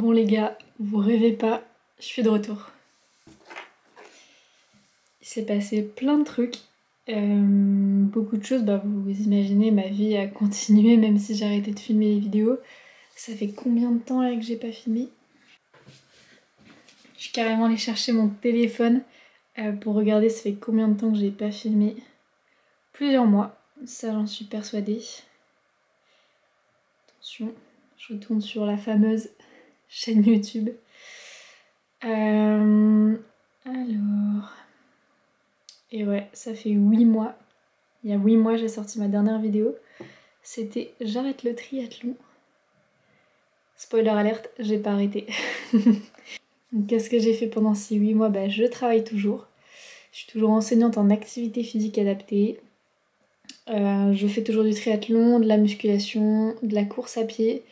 Bon les gars, vous rêvez pas, je suis de retour. Il s'est passé plein de trucs, beaucoup de choses, vous imaginez, ma vie a continué même si j'ai arrêté de filmer les vidéos. Ça fait combien de temps là que j'ai pas filmé? Je suis carrément allée chercher mon téléphone pour regarder ça fait combien de temps que j'ai pas filmé. Plusieurs mois, ça j'en suis persuadée. Attention, je retourne sur la fameuse chaîne YouTube. Alors... Et ouais, ça fait 8 mois. Il y a 8 mois, j'ai sorti ma dernière vidéo. C'était j'arrête le triathlon. Spoiler alerte, j'ai pas arrêté. Donc qu'est-ce que j'ai fait pendant ces 8 mois? Je travaille toujours. Je suis toujours enseignante en activité physique adaptée. Je fais toujours du triathlon, de la musculation, de la course à pied.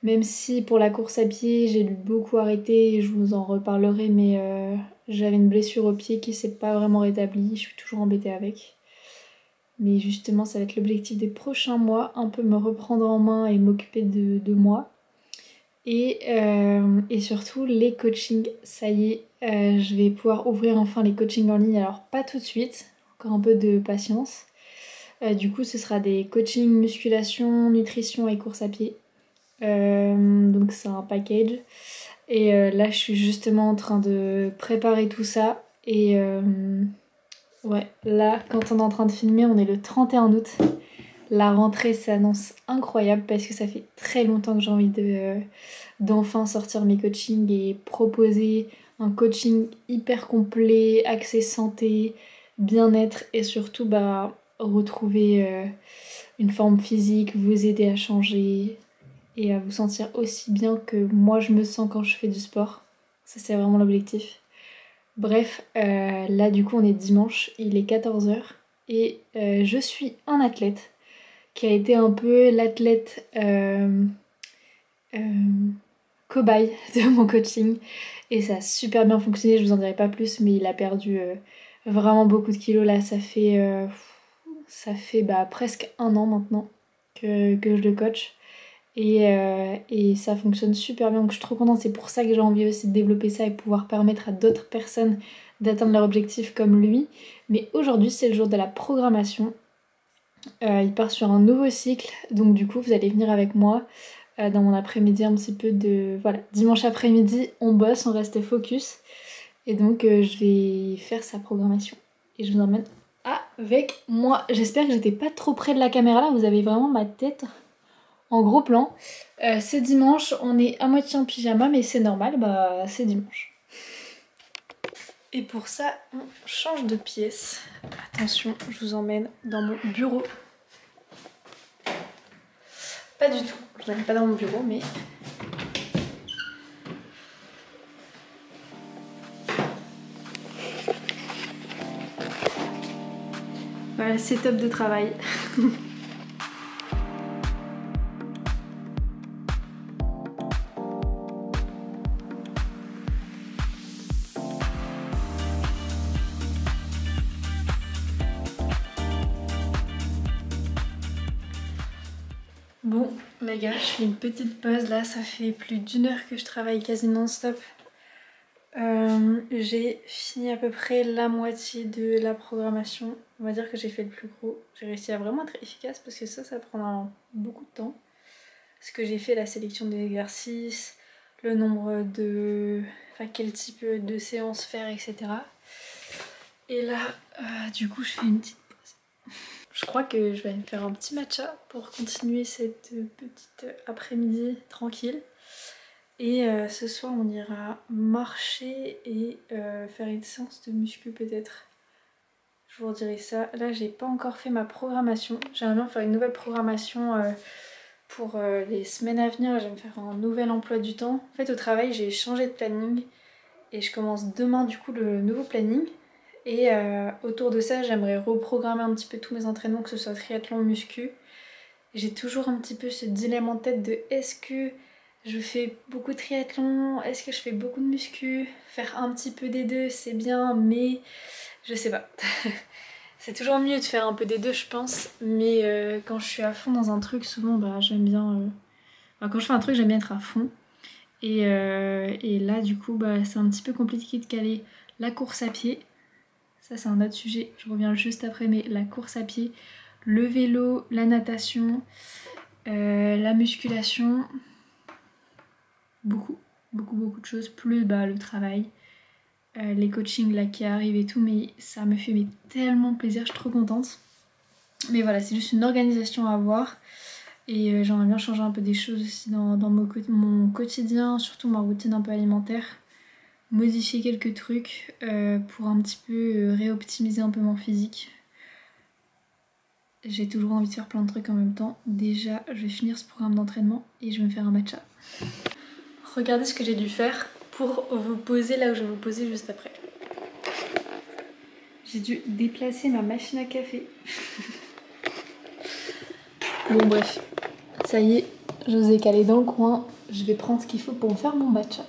Même si pour la course à pied, j'ai dû beaucoup arrêter, je vous en reparlerai, mais j'avais une blessure au pied qui s'est pas vraiment rétablie, je suis toujours embêtée avec. Mais justement, ça va être l'objectif des prochains mois, un peu me reprendre en main et m'occuper de moi. Et surtout, les coachings, ça y est, je vais pouvoir ouvrir enfin les coachings en ligne. Alors pas tout de suite, encore un peu de patience. Du coup, ce sera des coachings musculation, nutrition et course à pied. Donc c'est un package. Et là, je suis justement en train de préparer tout ça. Et ouais, là, quand on est en train de filmer, on est le 31 août. La rentrée s'annonce incroyable parce que ça fait très longtemps que j'ai envie d'enfin sortir mes coachings et proposer un coaching hyper complet, axé santé, bien-être et surtout retrouver une forme physique, vous aider à changer et à vous sentir aussi bien que moi je me sens quand je fais du sport. Ça c'est vraiment l'objectif. Bref, là du coup on est dimanche, il est 14h et je suis un athlète qui a été un peu l'athlète cobaye de mon coaching et ça a super bien fonctionné, je vous en dirai pas plus, mais il a perdu vraiment beaucoup de kilos là, ça fait presque un an maintenant que je le coach et ça fonctionne super bien, donc je suis trop contente, c'est pour ça que j'ai envie aussi de développer ça et pouvoir permettre à d'autres personnes d'atteindre leur objectif comme lui. Mais aujourd'hui c'est le jour de la programmation. Il part sur un nouveau cycle, donc du coup vous allez venir avec moi dans mon après-midi un petit peu de... Voilà, dimanche après-midi on bosse, on reste focus et donc je vais faire sa programmation et je vous emmène avec moi. J'espère que j'étais pas trop près de la caméra là, vous avez vraiment ma tête en gros plan. C'est dimanche, on est à moitié en pyjama mais c'est normal, c'est dimanche. Et pour ça, on change de pièce. Attention, je vous emmène dans mon bureau. Pas du tout, je n'aime pas dans mon bureau, mais... Voilà, setup de travail. Bon, les gars, je fais une petite pause là, ça fait plus d'1 heure que je travaille quasi non-stop. J'ai fini à peu près la moitié de la programmation. On va dire que j'ai fait le plus gros. J'ai réussi à vraiment être efficace parce que ça prend beaucoup de temps. Ce que j'ai fait, la sélection des exercices, le nombre de... Enfin, quel type de séances faire, etc. Et là, du coup, je fais une petite pause. Je crois que je vais me faire un petit matcha pour continuer cette petite après-midi tranquille. Et ce soir on ira marcher et faire une séance de muscu peut-être. Je vous redirai ça. Là j'ai pas encore fait ma programmation. J'aimerais bien faire une nouvelle programmation pour les semaines à venir. J'aime faire un nouvel emploi du temps. En fait au travail j'ai changé de planning et je commence demain du coup le nouveau planning. Et autour de ça j'aimerais reprogrammer un petit peu tous mes entraînements, que ce soit triathlon, muscu. J'ai toujours un petit peu ce dilemme en tête de est-ce que je fais beaucoup de triathlon, est-ce que je fais beaucoup de muscu? Faire un petit peu des deux c'est bien, mais je sais pas. C'est toujours mieux de faire un peu des deux je pense, mais quand je suis à fond dans un truc souvent j'aime bien... quand je fais un truc j'aime bien être à fond. Et là du coup c'est un petit peu compliqué de caler la course à pied. Ça c'est un autre sujet, je reviens juste après, mais la course à pied, le vélo, la natation, la musculation, beaucoup de choses, plus le travail, les coachings là qui arrivent et tout, mais ça me fait tellement plaisir, je suis trop contente. Mais voilà, c'est juste une organisation à avoir et j'aimerais bien changer un peu des choses aussi dans mon quotidien, surtout ma routine un peu alimentaire. Modifier quelques trucs pour un petit peu réoptimiser un peu mon physique. J'ai toujours envie de faire plein de trucs en même temps. Déjà, je vais finir ce programme d'entraînement et je vais me faire un matcha. Regardez ce que j'ai dû faire pour vous poser là où je vais vous poser juste après. J'ai dû déplacer ma machine à café. Bon bref, ça y est, je vous ai calé dans le coin. Je vais prendre ce qu'il faut pour me faire mon matcha.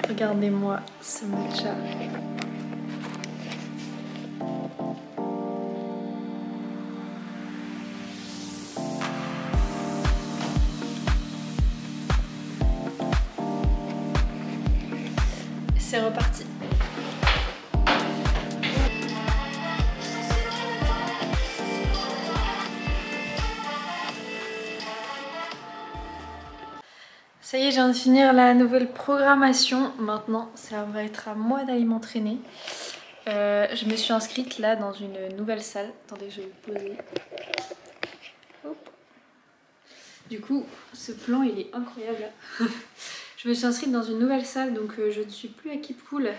Regardez-moi ce matcha. C'est reparti. Ça y est, je viens de finir la nouvelle programmation. Maintenant, ça va être à moi d'aller m'entraîner. Je me suis inscrite là dans une nouvelle salle. Attendez, je vais le poser. Hop. Du coup, ce plan, il est incroyable. Je me suis inscrite dans une nouvelle salle, donc je ne suis plus à Keepcool.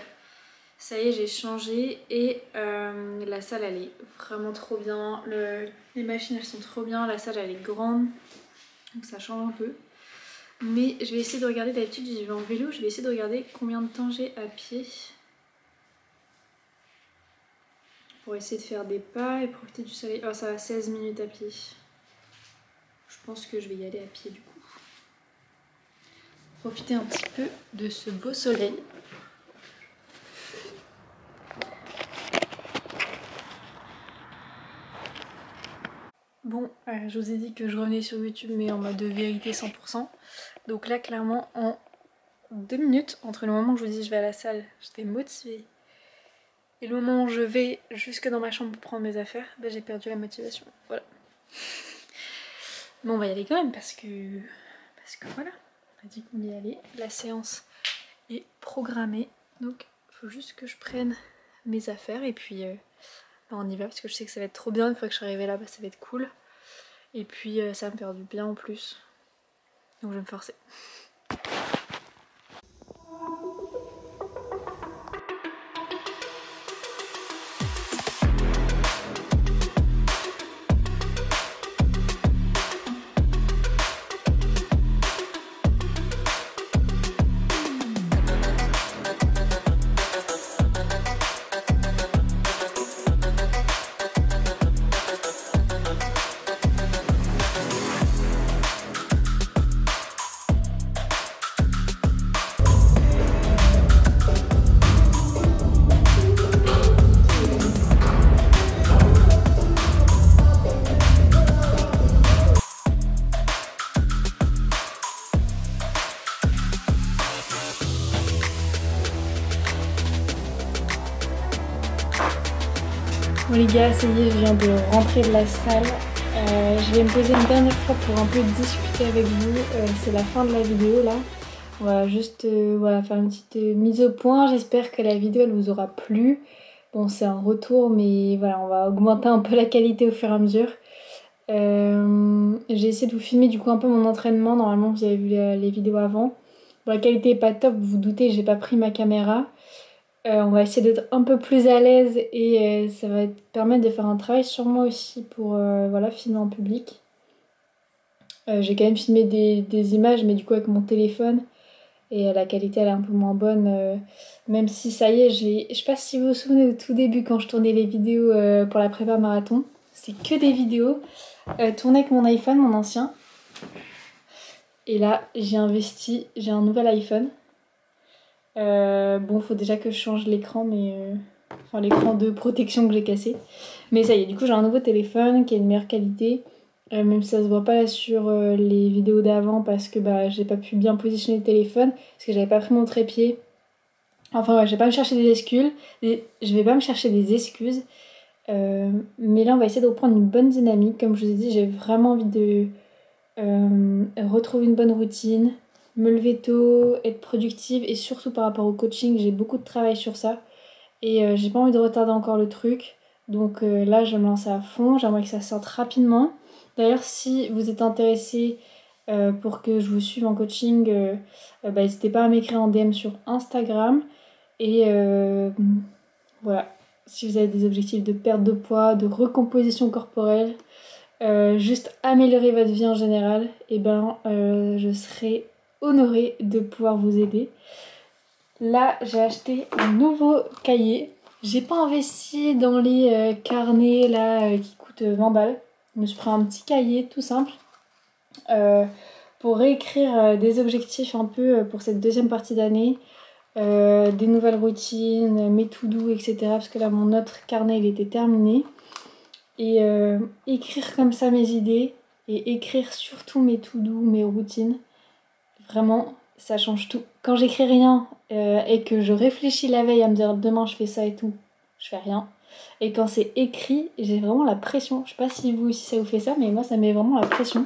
Ça y est, j'ai changé et la salle, elle est vraiment trop bien. Les machines, elles sont trop bien. La salle, elle est grande, donc ça change un peu. Mais je vais essayer de regarder, d'habitude j'y vais en vélo, je vais essayer de regarder combien de temps j'ai à pied. Pour essayer de faire des pas et profiter du soleil. Oh, ça va 16 minutes à pied. Je pense que je vais y aller à pied du coup. Profiter un petit peu de ce beau soleil. Bon, je vous ai dit que je revenais sur YouTube mais en mode de vérité 100%. Donc là clairement en 2 minutes, entre le moment où je vous dis je vais à la salle, j'étais motivée, et le moment où je vais jusque dans ma chambre pour prendre mes affaires, ben j'ai perdu la motivation. Voilà. Mais on va y aller quand même parce que voilà, on a dit qu'on y allait. La séance est programmée, donc il faut juste que je prenne mes affaires et puis on y va parce que je sais que ça va être trop bien. Une fois que je suis arrivée là, ça va être cool. Et puis ça va me faire du bien en plus. Donc je vais me forcer. Bon les gars, ça y est, je viens de rentrer de la salle. Je vais me poser une dernière fois pour un peu discuter avec vous. C'est la fin de la vidéo là. On va juste voilà, faire une petite mise au point. J'espère que la vidéo elle vous aura plu. Bon, c'est un retour mais voilà, on va augmenter un peu la qualité au fur et à mesure. J'ai essayé de vous filmer du coup un peu mon entraînement. Normalement vous avez vu les vidéos avant. Bon, la qualité est pas top, vous vous doutez, j'ai pas pris ma caméra. On va essayer d'être un peu plus à l'aise et ça va permettre de faire un travail sur moi aussi pour voilà, filmer en public. J'ai quand même filmé des images mais du coup avec mon téléphone et la qualité elle est un peu moins bonne. Même si ça y est, je sais pas si vous vous souvenez au tout début quand je tournais les vidéos pour la prépa marathon. C'est que des vidéos tournées avec mon iPhone, mon ancien. Et là j'ai investi, j'ai un nouvel iPhone. Bon, faut déjà que je change l'écran, mais enfin l'écran de protection que j'ai cassé. Mais ça y est, du coup j'ai un nouveau téléphone qui a une meilleure qualité. Même si ça se voit pas là sur les vidéos d'avant parce que bah j'ai pas pu bien positionner le téléphone parce que j'avais pas pris mon trépied. Enfin ouais, je vais pas me chercher des excuses. Je vais pas me chercher des excuses. Mais là on va essayer de reprendre une bonne dynamique. Comme je vous ai dit, j'ai vraiment envie de retrouver une bonne routine, me lever tôt, être productive et surtout par rapport au coaching, j'ai beaucoup de travail sur ça et j'ai pas envie de retarder encore le truc. Donc là, je vais me lancer à fond, j'aimerais que ça sorte rapidement. D'ailleurs, si vous êtes intéressé pour que je vous suive en coaching, bah, n'hésitez pas à m'écrire en DM sur Instagram. Et voilà, si vous avez des objectifs de perte de poids, de recomposition corporelle, juste améliorer votre vie en général, et ben je serai honorée de pouvoir vous aider. Là, j'ai acheté un nouveau cahier. J'ai pas investi dans les carnets là qui coûtent 20 balles. Je me suis pris un petit cahier tout simple pour réécrire des objectifs un peu pour cette deuxième partie d'année. Des nouvelles routines, mes to-do, etc. Parce que là, mon autre carnet, il était terminé. Et écrire comme ça mes idées et écrire surtout mes to-do, mes routines, vraiment ça change tout. Quand j'écris rien et que je réfléchis la veille à me dire demain je fais ça et tout, je fais rien. Et quand c'est écrit, j'ai vraiment la pression. Je sais pas si vous aussi ça vous fait ça, mais moi ça met vraiment la pression.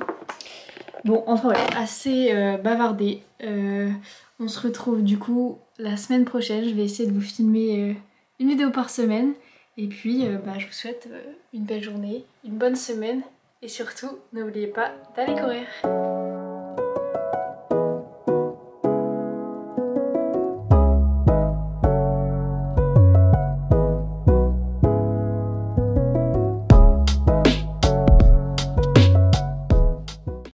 Bon, enfin voilà, assez bavardé. On se retrouve du coup la semaine prochaine. Je vais essayer de vous filmer une vidéo par semaine. Et puis, bah, je vous souhaite une belle journée, une bonne semaine. Et surtout, n'oubliez pas d'aller courir.